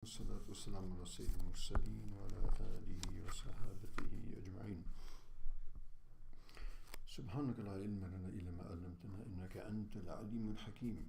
والصلاة والسلام على سيد المرسلين وعلى آله وصحابته أجمعين. سبحانك لا علم لنا إلا ما علمتنا إنك أنت العليم الحكيم.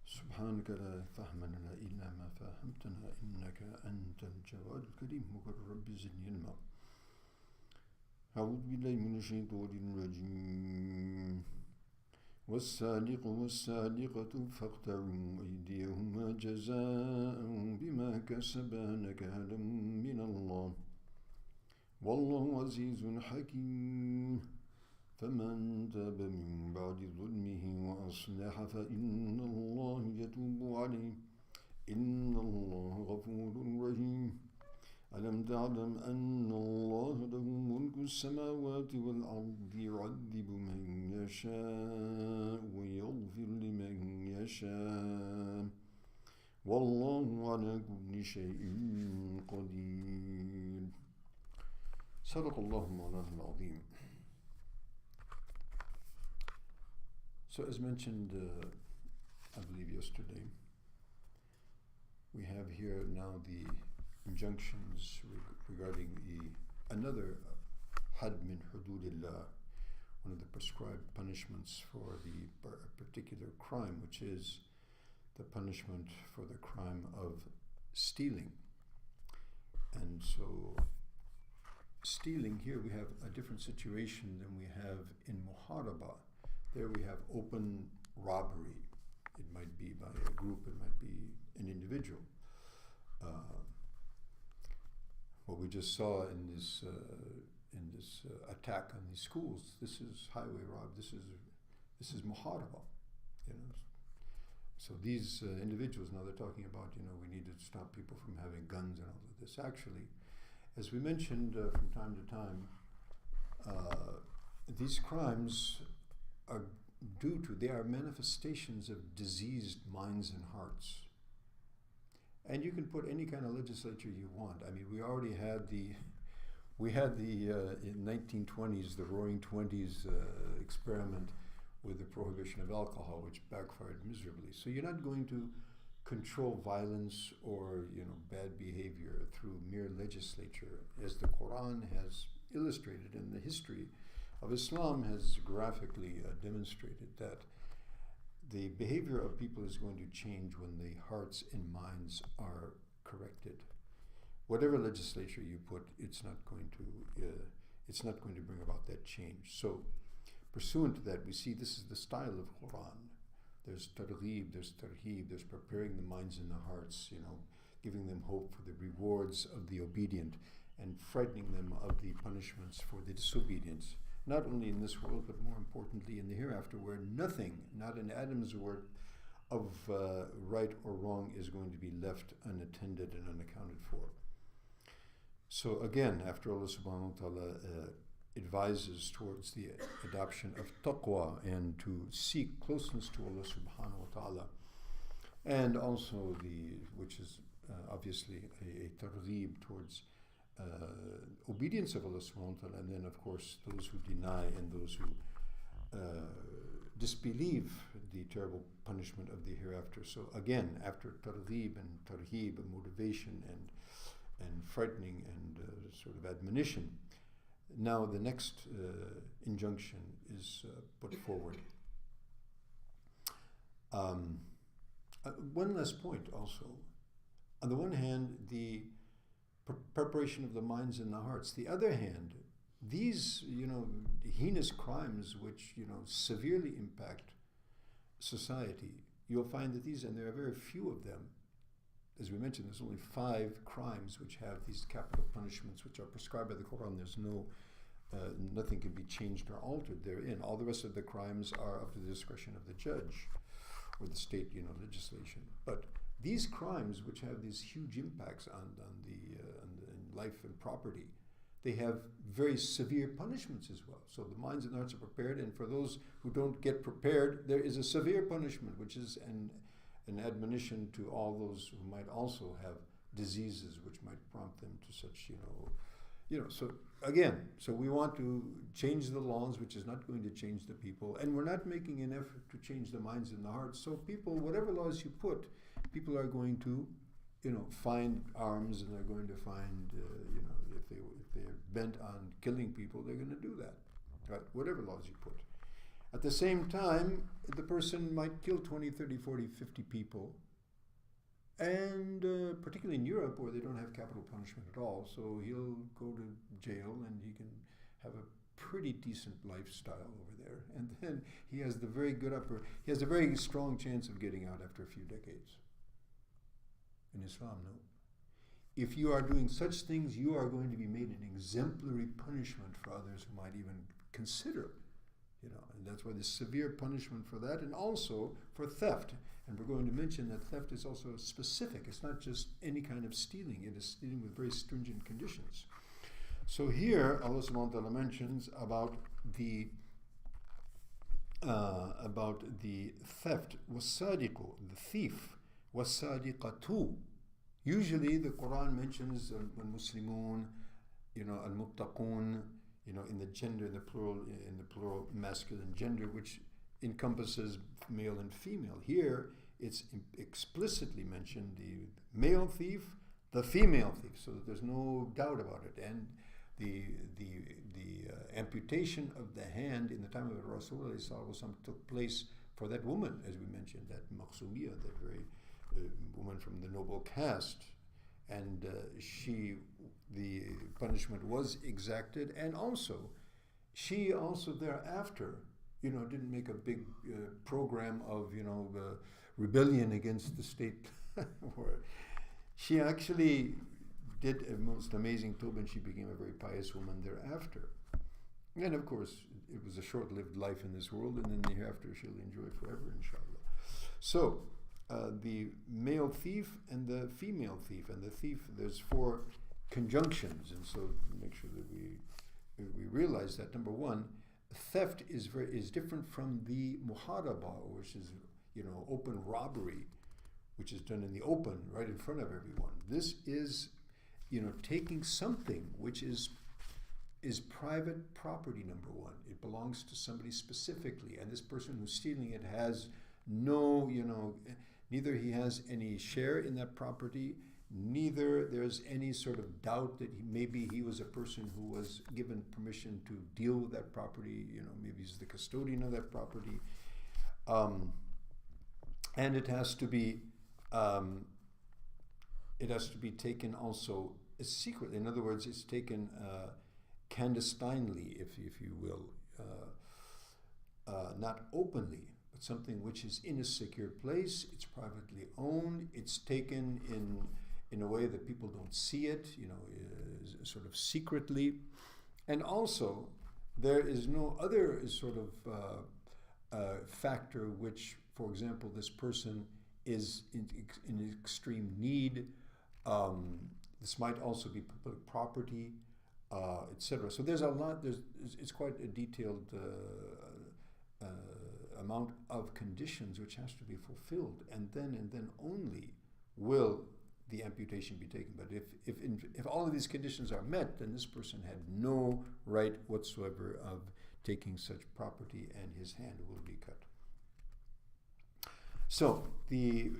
سبحانك لا فهم لنا إلا ما فهمتنا إنك أنت الجواد الكريم. وقل رب زدني علما. أعوذ بالله من الشيطان الرجيم. والسارق والسارقة فاقطعوا أيديهما جزاء بما كسبا نكالا من الله والله عزيز حكيم. فمن تاب من بعد ظلمه وأصلح فإن الله يتوب عليه إن الله غفور رحيم. ألم تعلم أن الله له ملك السماوات والأرض يعذب من يشاء ويغفر لمن يشاء والله على كل شيء قدير. صدق الله مولانا العظيم. So as mentioned, I believe yesterday, we have here now the injunctions regarding another had min hududillah, one of the prescribed punishments for the particular crime, which is the punishment for the crime of stealing. And so stealing, here we have a different situation than we have in muharaba. There we have open robbery. It might be by a group, it might be an individual. What we just saw in this attack on these schools, this is highway rob. This is muharaba, you know. So these individuals now they're talking about, you know, we need to stop people from having guns and all of this. Actually, as we mentioned from time to time, these crimes are they are manifestations of diseased minds and hearts. And you can put any kind of legislature you want. I mean, we already had in 1920s, the Roaring Twenties experiment with the prohibition of alcohol, which backfired miserably. So you're not going to control violence or, you know, bad behavior through mere legislature, as the Quran has illustrated, and the history of Islam has graphically demonstrated that the behavior of people is going to change when the hearts and minds are corrected. Whatever legislature you put, it's not going to bring about that change. So, pursuant to that, we see this is the style of Quran. There's targheeb, there's tarheeb, there's preparing the minds and the hearts, you know, giving them hope for the rewards of the obedient and frightening them of the punishments for the disobedience. Not only in this world, but more importantly in the hereafter, where nothing, not an atom's worth of right or wrong is going to be left unattended and unaccounted for. So again, after Allah subhanahu wa ta'ala advises towards the adoption of taqwa and to seek closeness to Allah subhanahu wa ta'ala, and also which is obviously a targheeb towards obedience of Allah subhanahu wa ta'ala, and then of course those who deny and those who disbelieve the terrible punishment of the hereafter. So again, after targheeb and tarheeb, motivation and frightening and sort of admonition, now the next injunction is put forward. One last point also. On the one hand, the preparation of the minds and the hearts. The other hand, these, you know, heinous crimes which, you know, severely impact society, you'll find that these, and there are very few of them. As we mentioned, there's only 5 crimes which have these capital punishments which are prescribed by the Quran. There's nothing can be changed or altered therein. All the rest of the crimes are up to the discretion of the judge or the state, you know, legislation. But these crimes, which have these huge impacts on life and property, they have very severe punishments as well. So the minds and hearts are prepared, and for those who don't get prepared, there is a severe punishment, which is an admonition to all those who might also have diseases which might prompt them to such, so again, so we want to change the laws, which is not going to change the people, and we're not making an effort to change the minds and the hearts. So people, whatever laws you put, people are going to find arms, and they're going to find, if they're bent on killing people, they're going to do that, right? Whatever laws you put. At the same time, the person might kill 20, 30, 40, 50 people, and particularly in Europe where they don't have capital punishment at all, so he'll go to jail and he can have a pretty decent lifestyle over there, and then he has a very strong chance of getting out after a few decades. In Islam, no. If you are doing such things, you are going to be made an exemplary punishment for others who might even consider, and that's why there's severe punishment for that, and also for theft. And we're going to mention that theft is also specific. It's not just any kind of stealing. It is stealing with very stringent conditions. So here, Allah subhanahu wa ta'ala mentions about the theft, wasadiqu, the thief, wasadiqatu. Usually the Quran mentions al-muslimun, al-muttaqun, in the gender, in the plural masculine gender, which encompasses male and female. Here, it's explicitly mentioned the male thief, the female thief, so that there's no doubt about it. And the amputation of the hand in the time of Rasulullah took place for that woman, as we mentioned, that Makhsumiyah, that very woman from the noble caste, and the punishment was exacted, and she also thereafter, didn't make a big program of rebellion against the state. She actually did a most amazing tawbah, and she became a very pious woman thereafter. And of course, it was a short-lived life in this world, and then hereafter she'll enjoy forever, inshallah. So, the male thief and the female thief, and the thief, there's 4 conjunctions, and so make sure that we realize that. Number one, theft is different from the muharaba, which is open robbery, which is done in the open, right in front of everyone. This is taking something which is private property. Number one, it belongs to somebody specifically, and this person who's stealing it has no, neither he has any share in that property, neither there's any sort of doubt that maybe he was a person who was given permission to deal with that property, maybe he's the custodian of that property. And it has to be taken also secretly. In other words, it's taken clandestinely, if you will, not openly, but something which is in a secure place. It's privately owned. It's taken in a way that people don't see it, sort of secretly. And also, there is no other sort of factor which, for example, this person is in extreme need. This might also be public property, etc. So there's a lot. It's quite a detailed amount of conditions which has to be fulfilled, and then only will the amputation be taken. But if all of these conditions are met, then this person had no right whatsoever of taking such property, and his hand will be cut. So the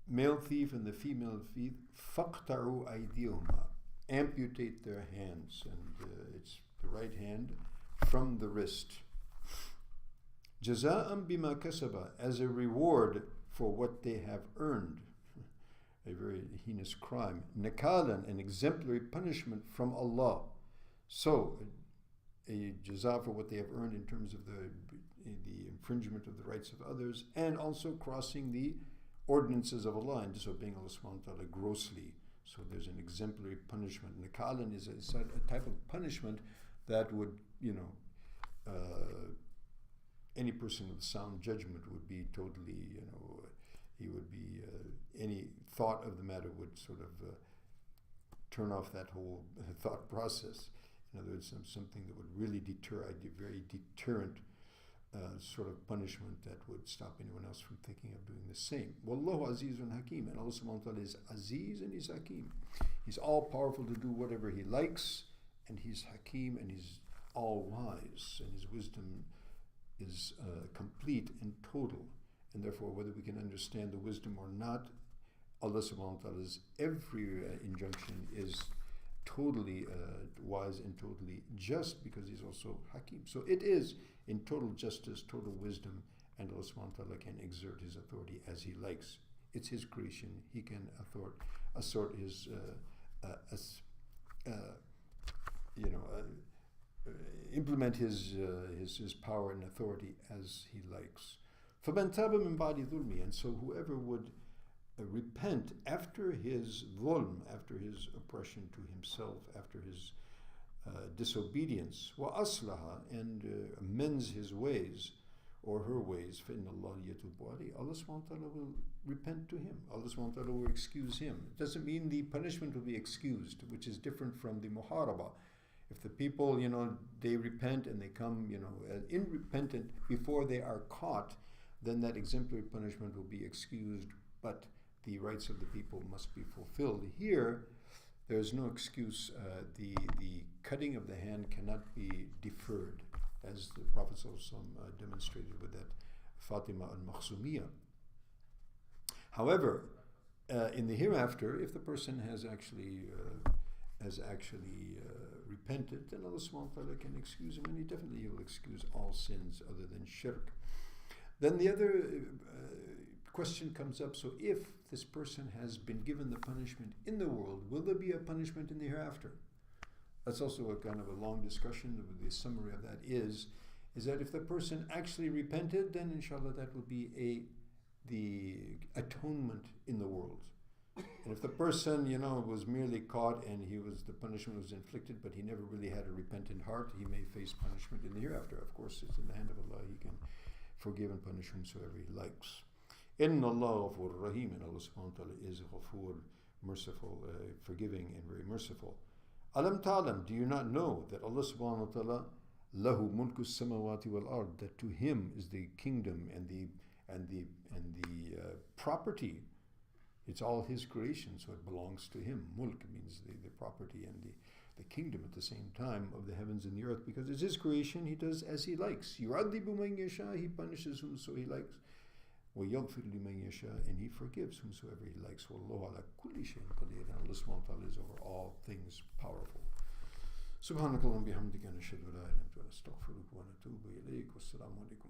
male thief and the female thief, فَقْطَعُوا أَيْدِيهُمَا, amputate their hands, and it's the right hand from the wrist. جَزَاءً بِمَا كَسَبَ, as a reward for what they have earned, a very heinous crime. نَكَالًا, an exemplary punishment from Allah. So, a jaza for what they have earned in terms of the infringement of the rights of others, and also crossing the ordinances of Allah and disobeying Allah subhanahu wa ta'ala grossly. So there's an exemplary punishment. Nakalan is a type of punishment that would, any person with sound judgment would be totally, he would be, any thought of the matter would sort of turn off that whole thought process. In other words, something that would really deter, a very deterrent sort of punishment that would stop anyone else from thinking of doing the same. Wallahu Azizun Hakim, and Allah subhanahu wa ta'ala is Aziz and He's Hakim. He's all powerful to do whatever He likes, and He's Hakim, and He's all wise, and His wisdom is complete and total. And therefore, whether we can understand the wisdom or not, Allah subhanahu wa ta'ala's every injunction is totally wise and totally just, because He's also Hakim. So it is in total justice, total wisdom, and Allah subhanahu wa ta'ala can exert His authority as He likes. It's His creation. He can assert His implement his power and authority as He likes. فَمَنْ تَابَ مِنْ بَعْدِ ظُلْمِهِ, and so whoever would repent after his dhulm, after his oppression to himself, after his disobedience, وَأَصْلَحَ, and amends his ways or her ways, فَإِنَّ اللَّهَ يَتُوبُ عَلَيْهِ, Allah subhanahu wa ta'ala will repent to him. Allah subhanahu wa ta'ala will excuse him. It doesn't mean the punishment will be excused, which is different from the muharaba. If the people, they repent and they come, unrepentant before they are caught, then that exemplary punishment will be excused, but the rights of the people must be fulfilled. Here, there's no excuse. The cutting of the hand cannot be deferred, as the Prophet ﷺ demonstrated with that Fatima al-Makhzumiyah. However, in the hereafter, if the person has actually repented, then Allah subhanahu wa ta'ala can excuse him, and He definitely will excuse all sins other than shirk. Then the other question comes up, so if this person has been given the punishment in the world, will there be a punishment in the hereafter? That's also a kind of a long discussion. The summary of that is that if the person actually repented, then inshallah that will be the atonement in the world. And if the person, was merely caught and the punishment was inflicted, but he never really had a repentant heart, he may face punishment in the hereafter. Of course, it's in the hand of Allah. He can forgive and punish whomsoever He likes. Inna Allah ghafur rahim, and Allah subhanahu wa ta'ala is ghafur, merciful, forgiving and very merciful. Alam ta'lam, do you not know that Allah subhanahu wa ta'ala lahu mulku samawati wal ard, that to Him is the kingdom and the property. It's all His creation, so it belongs to Him. Mulk means the property and the kingdom at the same time of the heavens and the earth, because it's His creation. He does as He likes. Yu'adhibu man yasha, He punishes whomso He likes. وَيَغْفِرُ لِمَن يَشَاءُ, and He forgives whomsoever He likes. وَاللَّهُ عَلَى كُلِّ شَيْءٍ قَدِيرٌ, and Allah subhanahu wa ta'ala is over all things powerful. سبحانك اللهم وبحمدك نشهد أن لا إله إلا أنت نستغفرك ونتوب إليك والسلام عليكم